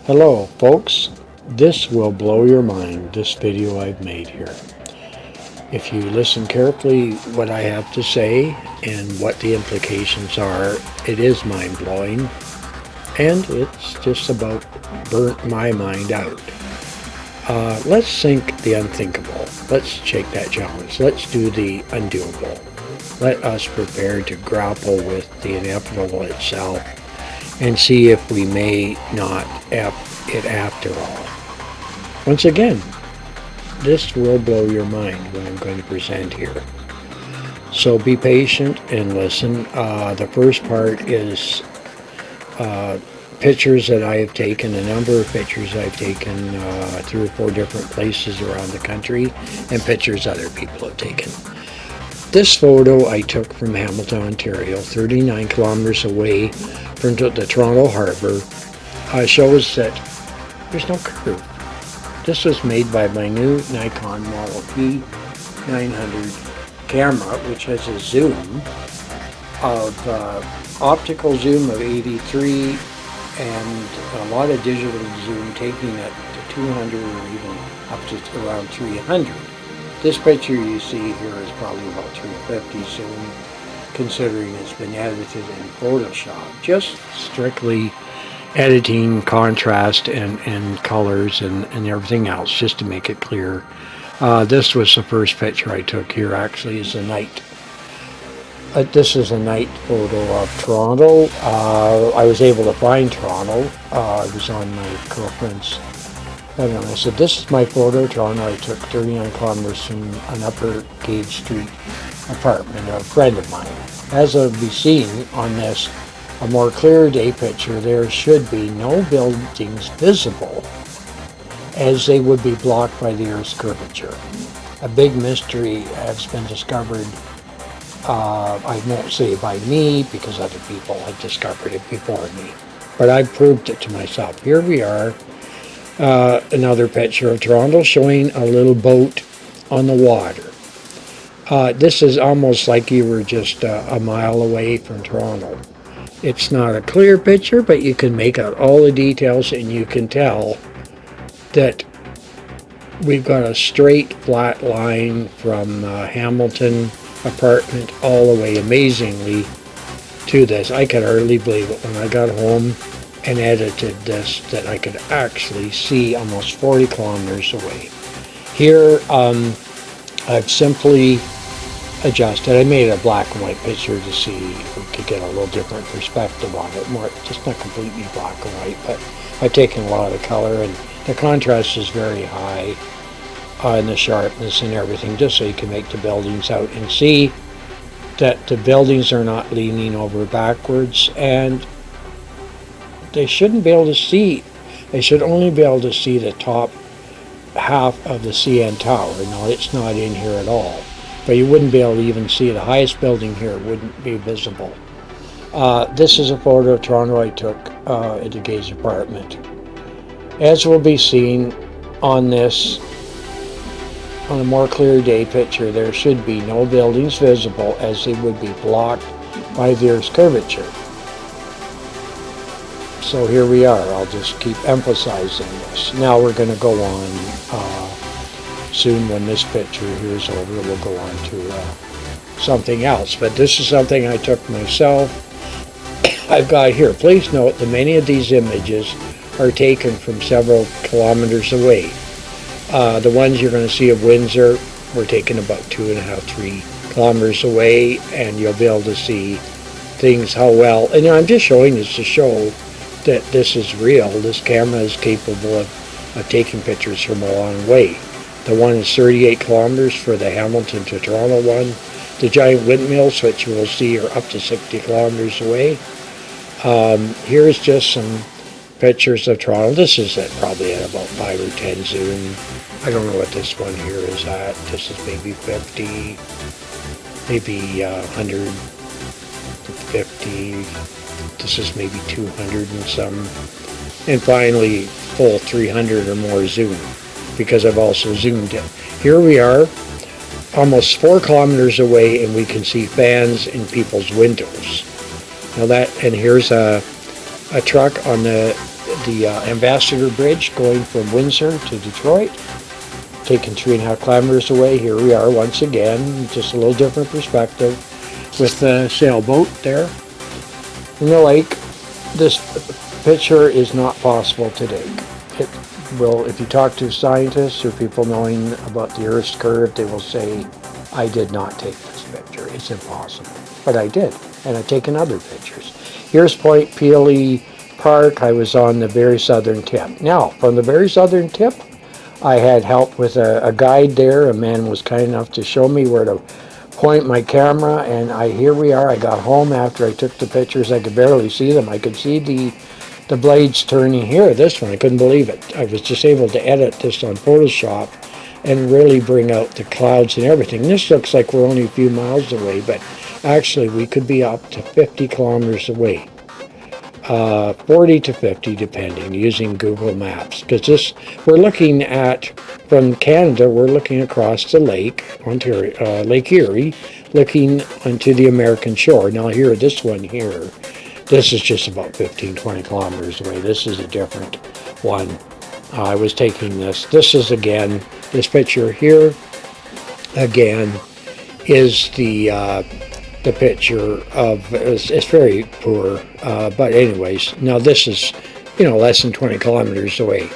Hello folks, this will blow your mind, this video I've made here. If you listen carefully what I have to say and what the implications are, it is mind-blowing and it's just about burnt my mind out. Let's think the unthinkable. Let's take that challenge. Let's do the undoable. Let us prepare to grapple with the inevitable itself and see if we may not have it after all. Once again, this will blow your mind what I'm going to present here. So be patient and listen. The first part is pictures that I have taken, a number of pictures I've taken 3 or 4 different places around the country, and pictures other people have taken. This photo I took from Hamilton, Ontario, 39 kilometers away from the Toronto Harbour, shows that there's no curve. This was made by my new Nikon Model P900 camera, which has a zoom of optical zoom of 83 and a lot of digital zoom, taking it to 200 or even up to around 300. This picture you see here is probably about 350 zoom, considering it's been edited in Photoshop. Just strictly editing contrast and colors and everything else, just to make it clear. This was the first picture I took here, actually, is a night. This is a night photo of Toronto. I was able to find Toronto. I was on my girlfriend's. I don't know, I said, this is my photo of Toronto. I took 39 kilometers from an Upper Gage Street apartment of a friend of mine. As will be seen on this, a more clear day picture, there should be no buildings visible, as they would be blocked by the Earth's curvature. A big mystery has been discovered. I won't say by me, because other people have discovered it before me, but I proved it to myself. Here we are. Another picture of Toronto showing a little boat on the water. This is almost like you were just a mile away from Toronto. It's not a clear picture, but you can make out all the details and you can tell that we've got a straight flat line from Hamilton apartment all the way, amazingly, to this. I could hardly believe it when I got home and edited this, that I could actually see almost 40 kilometers away. Here, I've simply adjusted. I made a black and white picture to see if we could get a little different perspective on it. More, just not completely black and white, but I've taken a lot of the color, and the contrast is very high, and the sharpness and everything, just so you can make the buildings out and see that the buildings are not leaning over backwards, and they shouldn't be able to see. They should only be able to see the top half of the CN Tower. No, it's not in here at all. But you wouldn't be able to even see the highest building here. Wouldn't be visible. This is a photo of Toronto I took at the Gage apartment. As will be seen on this, on a more clear day picture, there should be no buildings visible, as they would be blocked by the Earth's curvature. So here we are. I'll just keep emphasizing this. Now we're going to go on soon. When this picture here is over, we'll go on to something else. But this is something I took myself. I've got here. Please note that many of these images are taken from several kilometers away. The ones you're going to see of Windsor were taken about 2.5, 3 kilometers away, and you'll be able to see things how well. And I'm just showing this to show that this is real. This camera is capable of taking pictures from a long way. The one is 38 kilometers for the Hamilton to Toronto one. The giant windmills, which you will see, are up to 60 kilometers away. Here's just some pictures of Toronto. This is probably at about 5 or 10 zoom. I don't know what this one here is at. This is maybe 50, maybe 150. This is maybe 200 and some. And finally, full 300 or more zoom, because I've also zoomed in. Here we are, almost 4 kilometers away, and we can see fans in people's windows. Now that, and here's a truck on the the Ambassador Bridge going from Windsor to Detroit, taking 3.5 kilometers away. Here we are once again, just a little different perspective with the sailboat there in the lake. This picture is not possible to take. It will, if you talk to scientists or people knowing about the Earth's curve, they will say, I did not take this picture. It's impossible. But I did, and I've taken other pictures. Here's Point Pelee Park. I was on the very southern tip. Now, from the very southern tip, I had help with a guide there. A man was kind enough to show me where to point my camera, and here we are. I got home after I took the pictures. I could barely see them. I could see the blades turning here. This one, I couldn't believe it. I was just able to edit this on Photoshop and really bring out the clouds and everything. This looks like we're only a few miles away, but actually we could be up to 50 kilometers away. 40 to 50 depending, using Google Maps, because we're looking at, from Canada, we're looking across the lake, Ontario, Lake Erie, looking onto the American shore. Now here, this one here, this is just about 15-20 kilometers away. This is a different one. I was taking this is again, this picture here again is the picture of, it's very poor, but anyways, now this is, less than 20 kilometers away.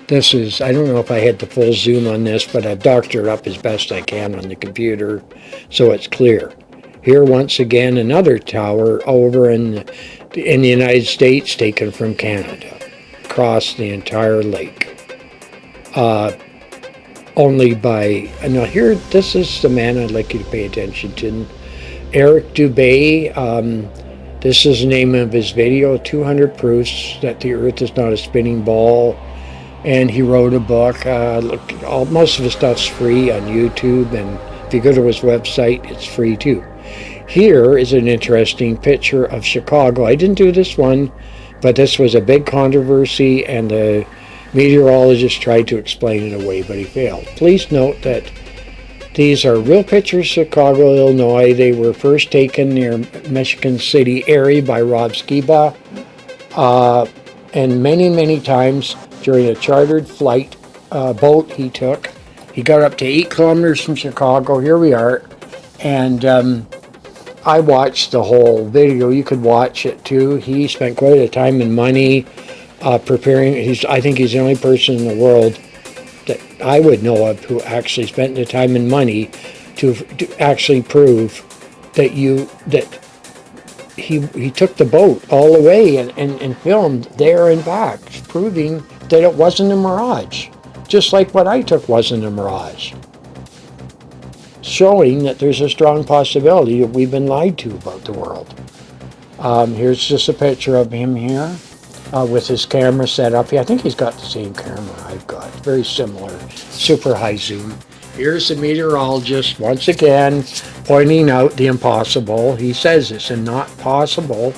This is, I don't know if I had the full zoom on this, but I've doctored up as best I can on the computer so it's clear. Here once again, another tower over in the United States, taken from Canada, across the entire lake. Only by, now here, this is the man I'd like you to pay attention to. Eric Dubay, this is the name of his video, 200 Proofs That the Earth is Not a Spinning Ball. And he wrote a book. Most of his stuff's free on YouTube, and if you go to his website, it's free too. Here is an interesting picture of Chicago. I didn't do this one, but this was a big controversy, and the meteorologist tried to explain it away, but he failed. Please note that these are real pictures of Chicago, Illinois. They were first taken near Michigan City area by Rob Skiba, and many, many times during a chartered flight boat he took. He got up to 8 kilometers from Chicago. Here we are, and I watched the whole video. You could watch it too. He spent quite a time and money preparing. I think he's the only person in the world that I would know of who actually spent the time and money to actually prove that he took the boat all the way and filmed there and back, proving that it wasn't a mirage, just like what I took wasn't a mirage, showing that there's a strong possibility that we've been lied to about the world. Here's just a picture of him here. With his camera set up. I think he's got the same camera I've got. Very similar. Super high zoom. Here's the meteorologist once again pointing out the impossible. He says it's not possible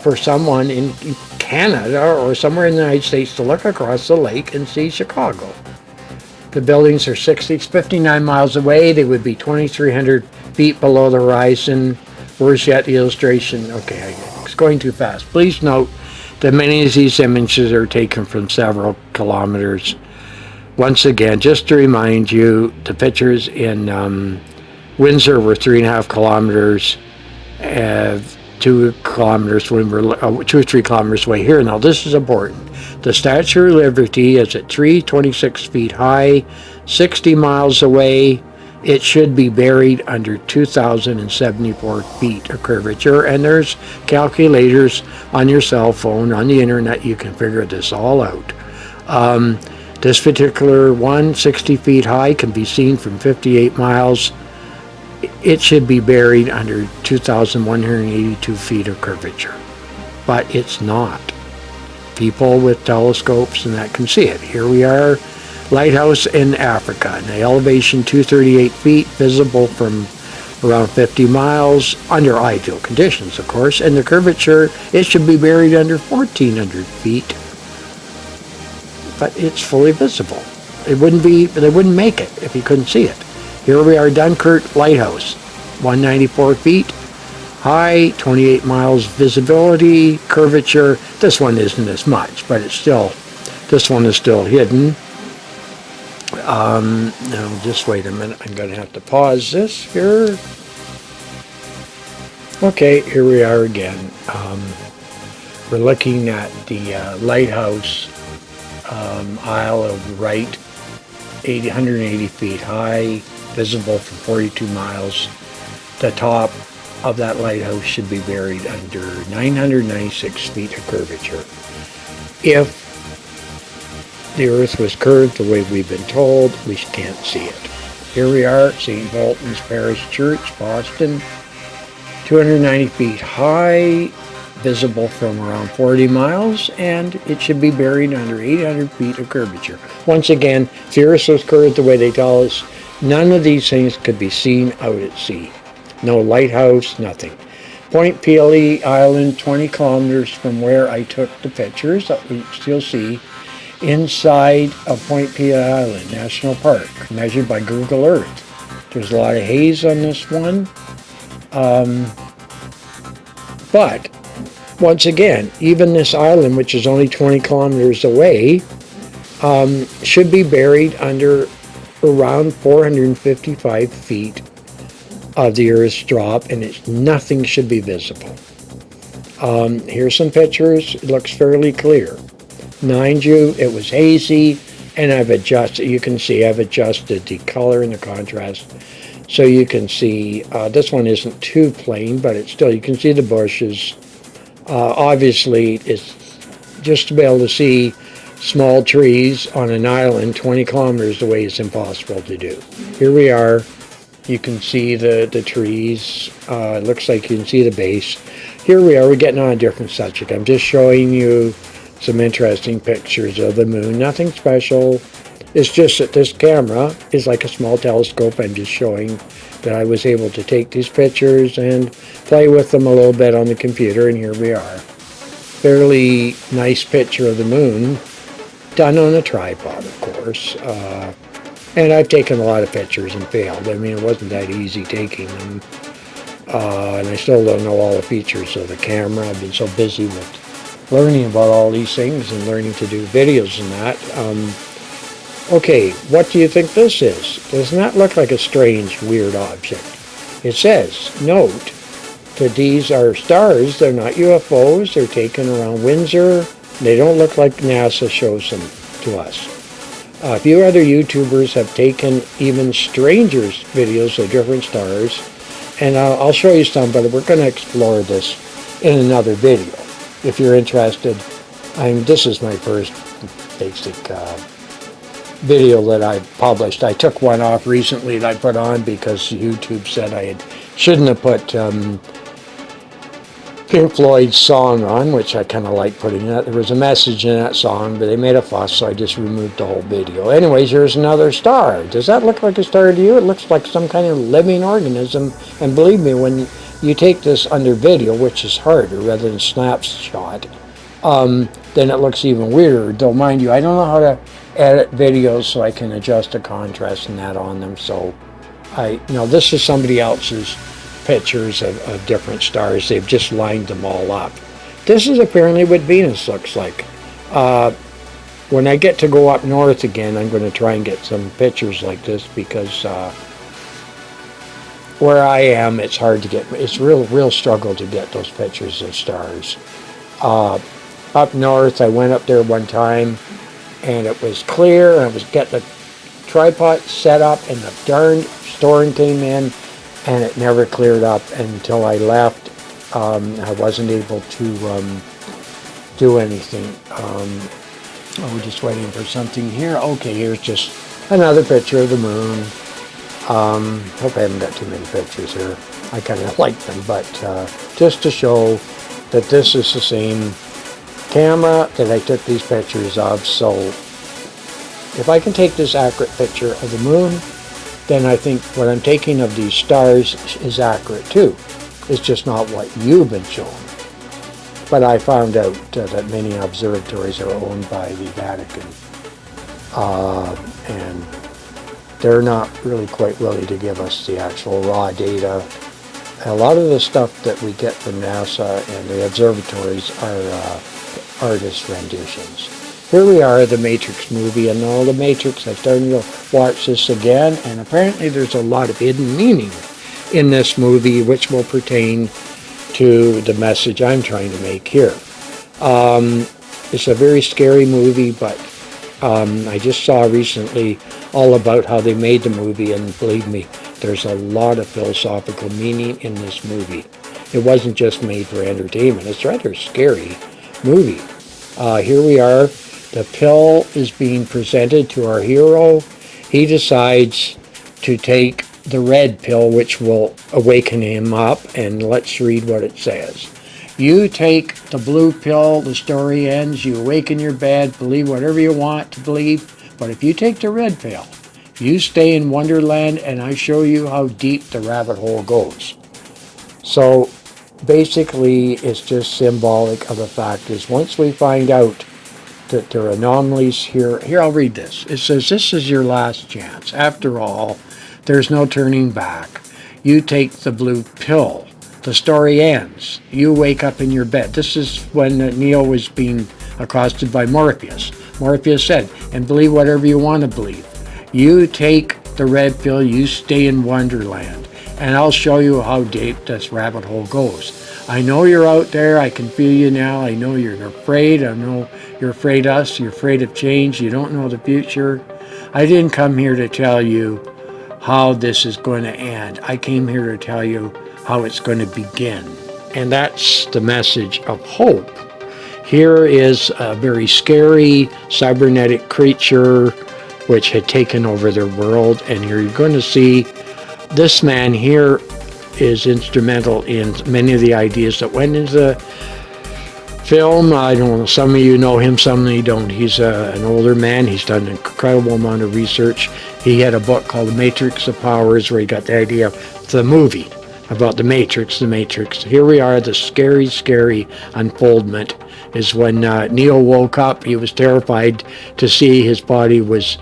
for someone in Canada or somewhere in the United States to look across the lake and see Chicago. The buildings are 59 miles away. They would be 2,300 feet below the horizon. Where's yet the illustration? Okay, it's going too fast. Please note that many of these images are taken from several kilometers. Once again, just to remind you, the pictures in Windsor were 3.5 kilometers, 2 kilometers when we're 2 or 3 kilometers away here. Now this is important. The Statue of Liberty is at 326 feet high, 60 miles away. It should be buried under 2,074 feet of curvature, and there's calculators on your cell phone, on the internet. You can figure this all out. This particular one, 60 feet high, can be seen from 58 miles. It should be buried under 2,182 feet of curvature, but it's not. People with telescopes and that can see it. Here we are, lighthouse in Africa, and the elevation 238 feet, visible from around 50 miles, under ideal conditions, of course, and the curvature, it should be buried under 1,400 feet, but it's fully visible. They wouldn't make it if you couldn't see it. Here we are, Dunkirk Lighthouse, 194 feet, high, 28 miles visibility, curvature. This one isn't as much, but it's still, this one is still hidden. Now just wait a minute, I'm going to have to pause this here. Okay, here we are again. We're looking at the lighthouse Isle of Right, 180 feet high, visible from 42 miles. The top of that lighthouse should be buried under 996 feet of curvature. If the earth was curved the way we've been told, we can't see it. Here we are, St. Walton's Parish Church, Boston, 290 feet high, visible from around 40 miles, and it should be buried under 800 feet of curvature. Once again, if the earth was curved the way they tell us, none of these things could be seen out at sea. No lighthouse, nothing. Point Pelee Island, 20 kilometers from where I took the pictures that we still see, inside of Point Pelee Island National Park, measured by Google Earth. There's a lot of haze on this one. But once again, even this island, which is only 20 kilometers away, should be buried under around 455 feet of the Earth's drop, and nothing should be visible. Here's some pictures. It looks fairly clear. Mind you, it was hazy, and I've adjusted. You can see I've adjusted the color and the contrast, so you can see this one isn't too plain, but it's still, you can see the bushes. Obviously, it's just to be able to see small trees on an island 20 kilometers away is impossible to do. Here we are. You can see the trees. It looks like you can see the base. Here we are. We're getting on a different subject. I'm just showing you some interesting pictures of the moon. Nothing special. It's just that this camera is like a small telescope. I'm just showing that I was able to take these pictures and play with them a little bit on the computer, and here we are. Fairly nice picture of the moon, done on a tripod, of course. And I've taken a lot of pictures and failed. I mean, it wasn't that easy taking them. And I still don't know all the features of the camera. I've been so busy with learning about all these things and learning to do videos and that. Okay, what do you think this is? Doesn't that look like a strange, weird object? It says, note that these are stars. They're not UFOs. They're taken around Windsor. They don't look like NASA shows them to us. A few other YouTubers have taken even stranger videos of different stars, and I'll show you some, but we're going to explore this in another video. If you're interested, this is my first basic video that I published. I took one off recently that I put on because YouTube said I shouldn't have put Pink Floyd's song on, which I kind of like putting that. There was a message in that song, but they made a fuss, so I just removed the whole video. Anyways, here's another star. Does that look like a star to you? It looks like some kind of living organism, and believe me, when you take this under video, which is harder rather than snapshot, then it looks even weirder. Though, mind you, I don't know how to edit videos so I can adjust the contrast and that on them. So, this is somebody else's pictures of different stars. They've just lined them all up. This is apparently what Venus looks like. When I get to go up north again, I'm going to try and get some pictures like this because where I am, it's hard to get. It's real struggle to get those pictures of stars. Up north, I went up there one time, and it was clear, and I was getting the tripod set up, and the darn storm came in, and it never cleared up until I left. I wasn't able to do anything. We're just waiting for something here. Okay, here's just another picture of the moon. Hope I haven't got too many pictures here. I kind of like them, but just to show that this is the same camera that I took these pictures of. So if I can take this accurate picture of the moon, then I think what I'm taking of these stars is accurate too. It's just not what you've been shown. But I found out that many observatories are owned by the Vatican. And they're not really quite willing to give us the actual raw data A lot of the stuff that we get from NASA and the observatories are artist renditions. Here we are, the Matrix movie, and all the Matrix, I started to watch this again, and apparently there's a lot of hidden meaning in this movie which will pertain to the message I'm trying to make here. It's a very scary movie, but I just saw recently all about how they made the movie, and believe me, there's a lot of philosophical meaning in this movie. It wasn't just made for entertainment. It's a rather scary movie. Here we are. The pill is being presented to our hero. He decides to take the red pill, which will awaken him up, and let's read what it says. You take the blue pill, the story ends, you awaken your bed, believe whatever you want to believe, but if you take the red pill, you stay in Wonderland, and I show you how deep the rabbit hole goes. So basically, it's just symbolic of the fact is once we find out that there are anomalies here, I'll read this. It says, this is your last chance. After all, there's no turning back. You take the blue pill. The story ends. You wake up in your bed. This is when Neo was being accosted by Morpheus. Morpheus said, and believe whatever you want to believe. You take the red pill, you stay in Wonderland, and I'll show you how deep this rabbit hole goes. I know you're out there. I can feel you now. I know you're afraid. I know you're afraid of us. You're afraid of change. You don't know the future. I didn't come here to tell you how this is going to end. I came here to tell you how it's going to begin. And that's the message of hope. Here is a very scary cybernetic creature which had taken over their world, and here you're going to see this man here is instrumental in many of the ideas that went into the film. I don't know, some of you know him, some of you don't. He's an older man. He's done an incredible amount of research. He had a book called The Matrix of Powers where he got the idea of the movie about the Matrix. Here we are, the scary, scary unfoldment is when Neo woke up. He was terrified to see his body was,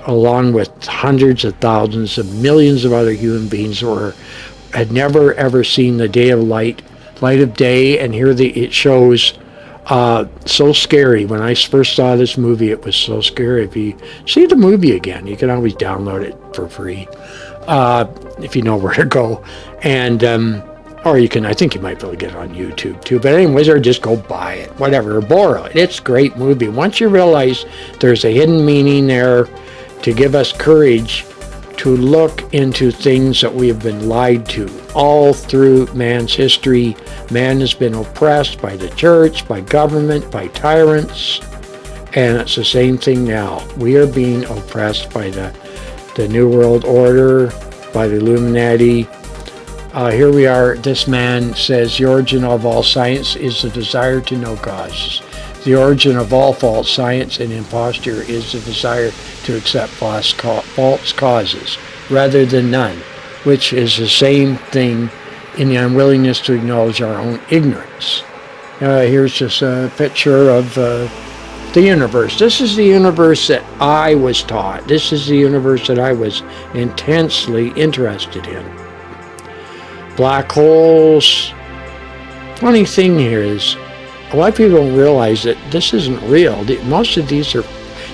along with hundreds of thousands of millions of other human beings who had never ever seen the day of light of day, and here it shows so scary. When I first saw this movie, it was so scary. If you see the movie again, you can always download it for free if you know where to go, and or you can, I think you might be able to get it on YouTube too, but anyways, or just go buy it, whatever, or borrow it. It's a great movie. Once you realize there's a hidden meaning there to give us courage to look into things that we have been lied to. All through man's history, man has been oppressed by the church, by government, by tyrants, and it's the same thing now. We are being oppressed by the New World Order, by the Illuminati. Here we are. This man says, the origin of all science is the desire to know causes. The origin of all false science and imposture is the desire to accept false causes rather than none, which is the same thing in the unwillingness to acknowledge our own ignorance. Here's just a picture of the universe. This is the universe that I was taught. This is the universe that I was intensely interested in. Black holes. Funny thing here is, a lot of people don't realize that this isn't real. Most of these are,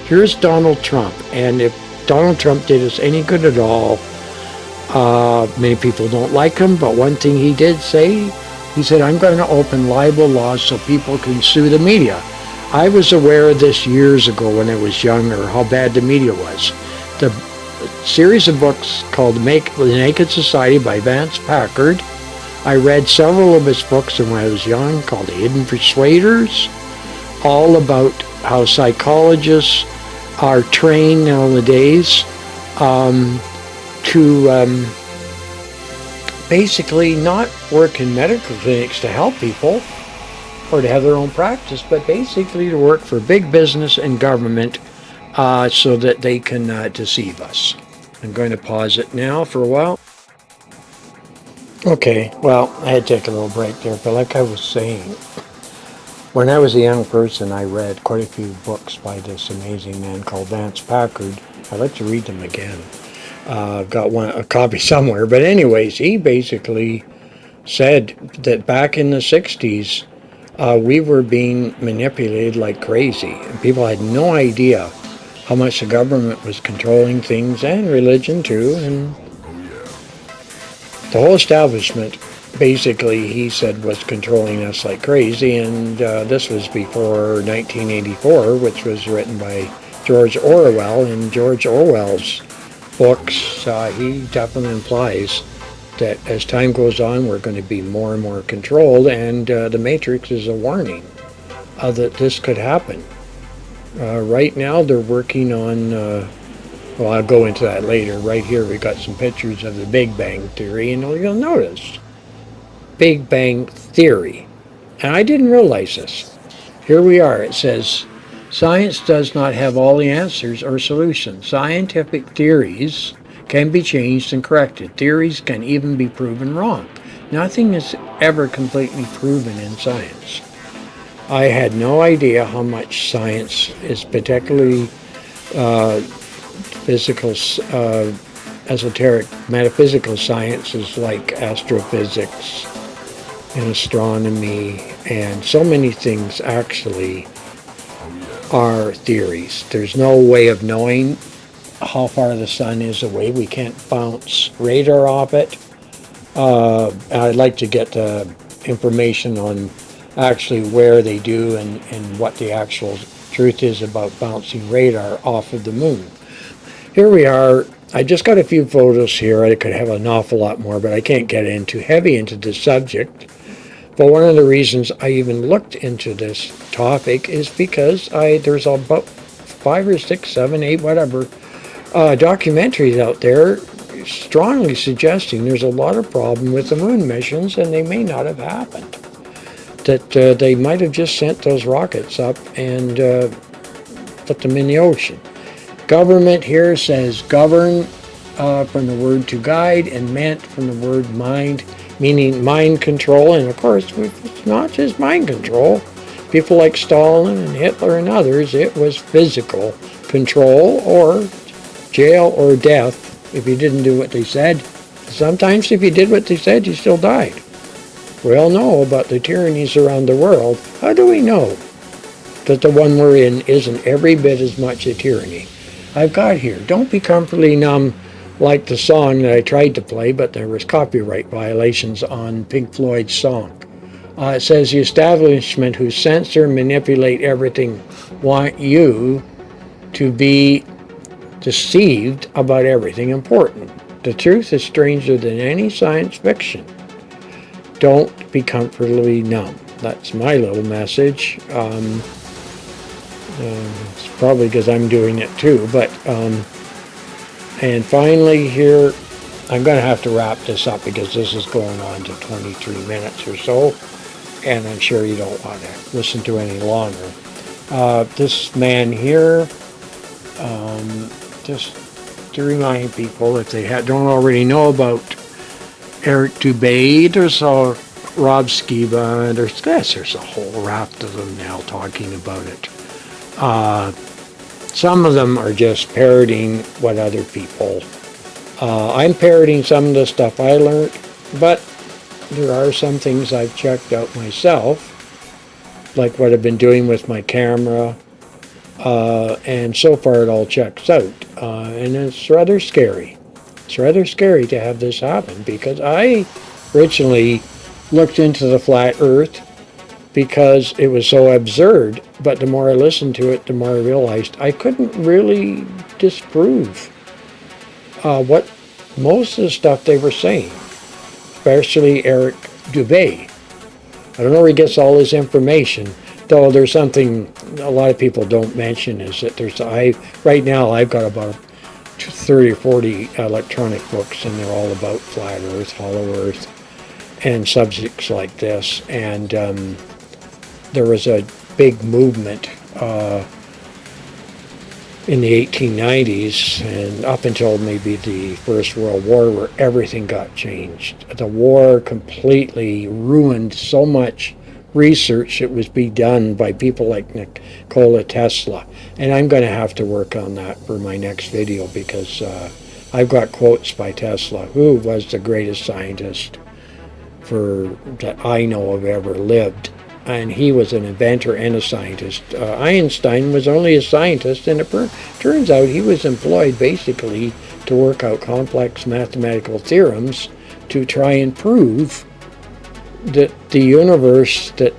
here's Donald Trump, and if Donald Trump did us any good at all, many people don't like him, but one thing he did say, he said, I'm going to open libel laws so people can sue the media. I was aware of this years ago when I was younger, how bad the media was. The series of books called The Naked Society by Vance Packard, I read several of his books when I was young, called The Hidden Persuaders, all about how psychologists are trained nowadays to basically not work in medical clinics to help people or to have their own practice, but basically to work for big business and government so that they can deceive us. I'm going to pause it now for a while. Okay, well, I had to take a little break there, but like I was saying, when I was a young person, I read quite a few books by this amazing man called Vance Packard. I'd like to read them again. I've got a copy somewhere, but anyways, he basically said that back in the 60s, we were being manipulated like crazy. And people had no idea how much the government was controlling things, and religion too. And the whole establishment, basically, he said, was controlling us like crazy. And this was before 1984, which was written by George Orwell. In George Orwell's books, he definitely implies that as time goes on, we're going to be more and more controlled, and the Matrix is a warning that this could happen. Right now, they're working on, well, I'll go into that later. Right here, we got some pictures of the Big Bang Theory, and you'll notice Big Bang Theory. And I didn't realize this. Here we are. It says, science does not have all the answers or solutions. Scientific theories can be changed and corrected. Theories can even be proven wrong. Nothing is ever completely proven in science. I had no idea how much science is, particularly physical, esoteric, metaphysical sciences like astrophysics and astronomy, and so many things actually are theories. There's no way of knowing how far the sun is away. We can't bounce radar off it. I'd like to get information on actually where they do and what the actual truth is about bouncing radar off of the moon. Here we are. I just got a few photos here. I could have an awful lot more, but I can't get heavy into the subject. But one of the reasons I even looked into this topic is because there's about 5 or 6, 7, 8, whatever, documentaries out there strongly suggesting there's a lot of problem with the moon missions, and they may not have happened. That they might have just sent those rockets up and put them in the ocean. Government here says govern from the word to guide, and meant from the word mind, meaning mind control. And of course, it's not just mind control. People like Stalin and Hitler and others, it was physical control, or jail or death if you didn't do what they said. Sometimes if you did what they said, you still died. We all know about the tyrannies around the world. How do we know that the one we're in isn't every bit as much a tyranny? I've got here, don't be comfortably numb, like the song that I tried to play, but there was copyright violations on Pink Floyd's song. It says the establishment who censor and manipulate everything want you to be deceived about everything important. The truth is stranger than any science fiction. Don't be comfortably numb. That's my little message. It's probably because I'm doing it too. But and finally here, I'm going to have to wrap this up because this is going on to 23 minutes or so, and I'm sure you don't want to listen to any longer. This man here, just to remind people, if they don't already know about Eric Dubay, there's Rob Skiba, there's a whole raft of them now talking about it. Some of them are just parroting what other people. I'm parroting some of the stuff I learned, but there are some things I've checked out myself, like what I've been doing with my camera, and so far it all checks out. And it's rather scary. It's rather scary to have this happen, because I originally looked into the flat earth because it was so absurd, but the more I listened to it, the more I realized I couldn't really disprove what most of the stuff they were saying, especially Eric Dubay. I don't know where he gets all his information, though there's something a lot of people don't mention, is that right now I've got about 30 or 40 electronic books, and they're all about flat earth, hollow earth, and subjects like this. And there was a big movement in the 1890s and up until maybe the First World War, where everything got changed. The war completely ruined so much research that was being done by people like Nikola Tesla. And I'm going to have to work on that for my next video, because I've got quotes by Tesla, who was the greatest scientist philosopher that I know of ever lived. And he was an inventor and a scientist. Einstein was only a scientist, and it turns out he was employed basically to work out complex mathematical theorems to try and prove that the universe, that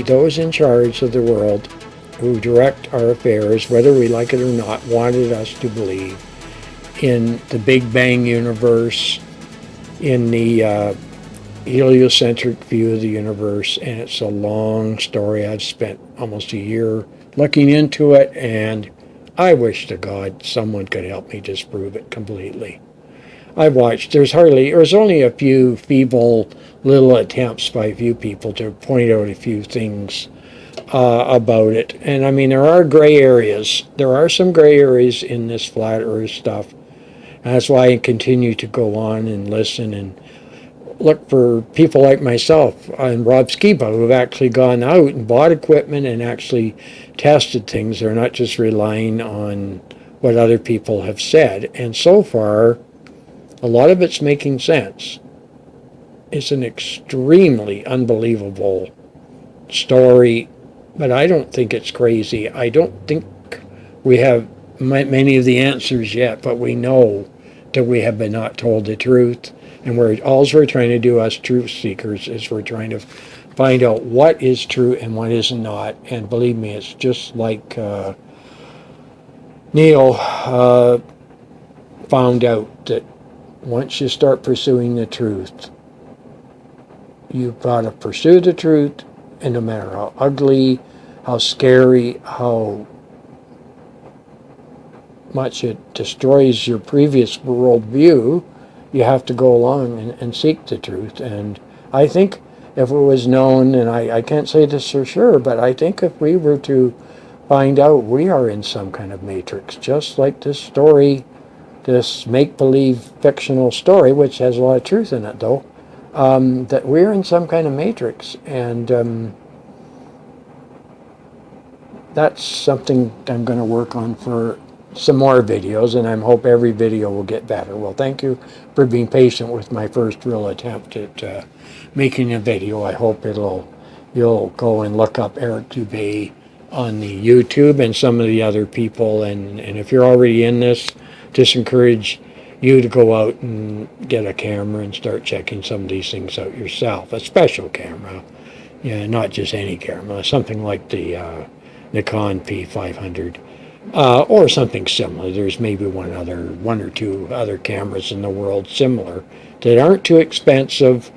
those in charge of the world who direct our affairs, whether we like it or not, wanted us to believe in the Big Bang universe, in the heliocentric view of the universe. And it's a long story. I've spent almost a year looking into it, and I wish to God someone could help me disprove it completely. I've watched, there's only a few feeble little attempts by a few people to point out a few things about it. And I mean, there are gray areas. There are some gray areas in this flat earth stuff. And that's why I continue to go on and listen and look for people like myself and Rob Skiba who have actually gone out and bought equipment and actually tested things. They're not just relying on what other people have said. And so far, a lot of it's making sense. It's an extremely unbelievable story, but I don't think it's crazy. I don't think we have many of the answers yet, but we know that we have been not told the truth. And all we're trying to do, us truth seekers, is we're trying to find out what is true and what is not. And believe me, it's just like Neil found out that once you start pursuing the truth, you've got to pursue the truth, and no matter how ugly, how scary, how much it destroys your previous worldview, you have to go along and seek the truth. And I think if it was known, and I can't say this for sure, but I think if we were to find out we are in some kind of matrix, just like this story, this make-believe fictional story, which has a lot of truth in it though, that we're in some kind of matrix. And that's something I'm going to work on for some more videos, and I hope every video will get better. Well, thank you for being patient with my first real attempt at making a video. I hope you'll go and look up Eric Dubé on the YouTube and some of the other people, and if you're already in this, just encourage you to go out and get a camera and start checking some of these things out yourself. A special camera, yeah, not just any camera, something like the Nikon P500. Or something similar. There's maybe one or two other cameras in the world similar that aren't too expensive,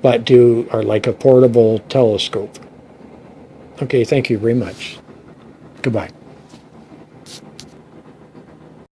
but are like a portable telescope. Okay, thank you very much. Goodbye.